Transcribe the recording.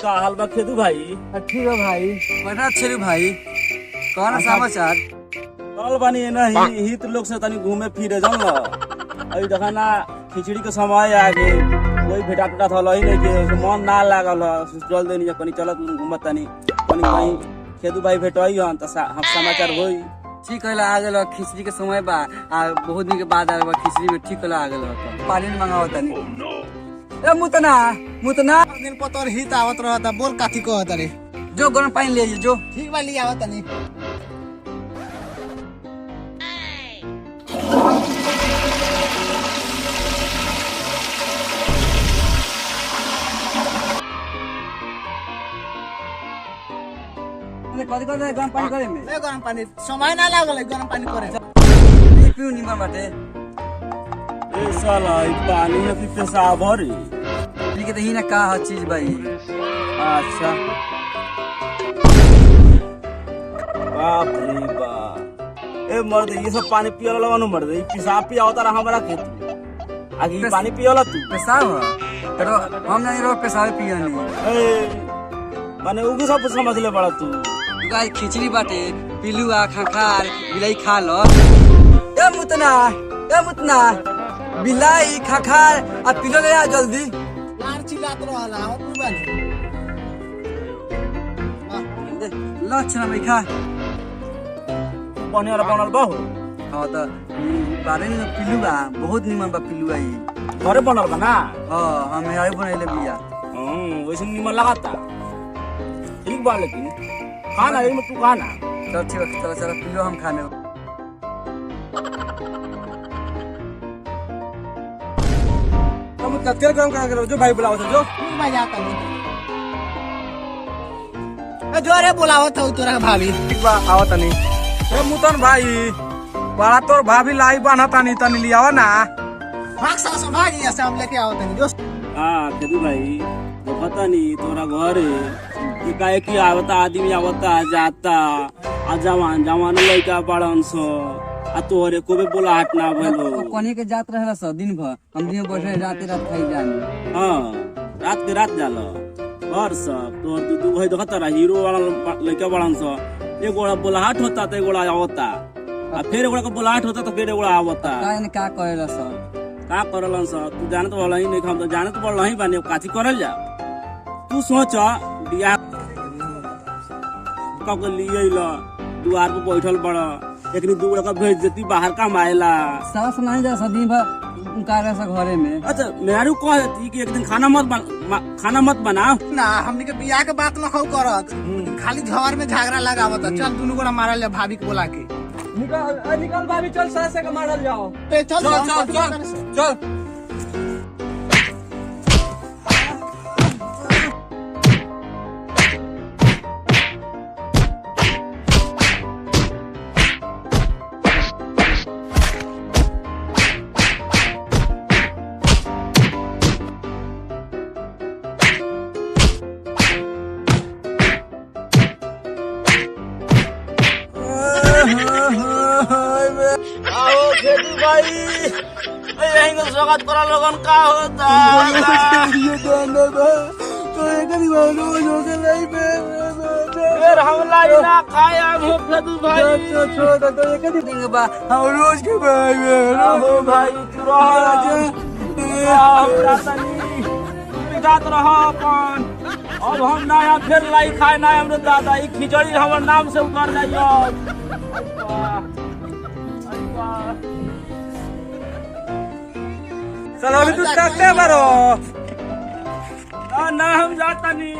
का हाल बा खेदू भाई? ठीक है भाई। बड़ा अच्छे रे भाई। कौन समाचार? कल बानी ना हित लोग से तनी घूमे फिरे जान ल। अई देखा ना खिचड़ी के समय आ गए, कोई भेटा टूटा थल ही नहीं के मन ना लागल चल देनी कनी चलत घूमत तनी कनी कहीं खेदू भाई भेटई हन त हम समाचार होई। ठीक कहला आ गेल खिचड़ी के समय बा आ बहुत दिन के बाद आ खिचड़ी में ठीक कहला आ गेल पानी मंगाओ तनी। ए मुतना मुतना दिन पतर हित आवत रहता बोल काठी कहत रे। जो गरम पानी ले जो। ठीक बा लिया आवत तनी। कथी कर गरम पानी करे में? ले गरम पानी समय ना लागल गरम पानी करे। पियो निमन बाटे। ए साला ई पानी में भी पेशाब भरी। ठीक है तो ही ना का हर चीज भाई। अच्छा बाप रे बाप। ए मर्द ये सब पानी पियल लगा नु मर्द, पेशाब पिया होता रहा हमरा के तू आगे ये पानी पियला तू पेशाब pero हम नहीं रो पेशाब पिया नहीं। ए माने उगे सब समझ ले बड़ा तू। गाय खिचड़ी बाटे पिलुआ खाखार बिलाई खा लो। ए मुतना बिलाई खाखार आ पिलो ले आ जल्दी। लार चिल्लात रहला और बानी। लक्षण में खा पनिया बनल बहु। हां तो बारे में पिलुआ बहुत निमन बा पिलुआ ई घरे बनल बा ना। हां हम आई बनैले बिया। वैसे निमन लगाता ठीक बा लेकिन खाना में तू खाना। चल ठीक है चल पिलो हम खाने। हम कत्कर काम करो जो भाई बुलाओ जो ठीक बा जाता नहीं। ए जोरे बुलावत हो तोरा भाभी। ठीक बा आवत तनी। ए मुतन भाई बड़ा तोर भाभी लाई बाना तानी तनी लियावा ना। भाग सास भागी ऐसे हम लेके आवत नहीं दोस्त। हां खेदू भाई वो पता नहीं तोरा घर ये काहे की आवता आदमी आवता जाता आ जवान लइका बड़न सो आ तोरे को भी बोला हट ना भलो। कोनी के जात रहला स दिन भर हम दिन बैठे रात खाई जानी। हां रात के रात जाला और सब तोर दू भाई देखत रहा हीरो वाला लइका बड़न सो एगोड़ा बोलाहट होता तो एगोड़ा आवता आ फिर एगोड़ा को बोलाहट होता तो फिर एगोड़ा आवता। काहे ने का करेला स का करलन स तू जानत वाला ही नहीं हम तो जानत पड़ल नहीं बानी काची करल जा। तू सोच बियाह कब लिए ला दुआर पे बैठल बड़ा एकनी दूर का भेज देती बाहर का मायला सास नहीं जा स दिन भर उनका स घरे में। अच्छा मेरू कहती कि एक दिन खाना मत बनाओ ना हमनी के बियाह के बात न खौ करत खाली झवर में झगड़ा लगावत। चल दुनु गोरा मारल ले भाभी के बोला के। निकल भाभी चल सास से मारल जाओ। ए चल चल आओ खेतू भाई यहीं को स्वागत करा लोगन का होता ये गाना बा तो एकरी वालो जो से लाई पे फिर हमला ना खाया हम खेतू भाई छोड़ तो एकरी दिन बा हम रोज के भाई हो भाई तू रह हमरा तनी बिगात रह अपन अब हम नया फिर लाई खाए ना हमरे दादा ई खिचड़ी हमर नाम से उतर जाइयो। चल अभी तू काटे बारो ना हम जाता नहीं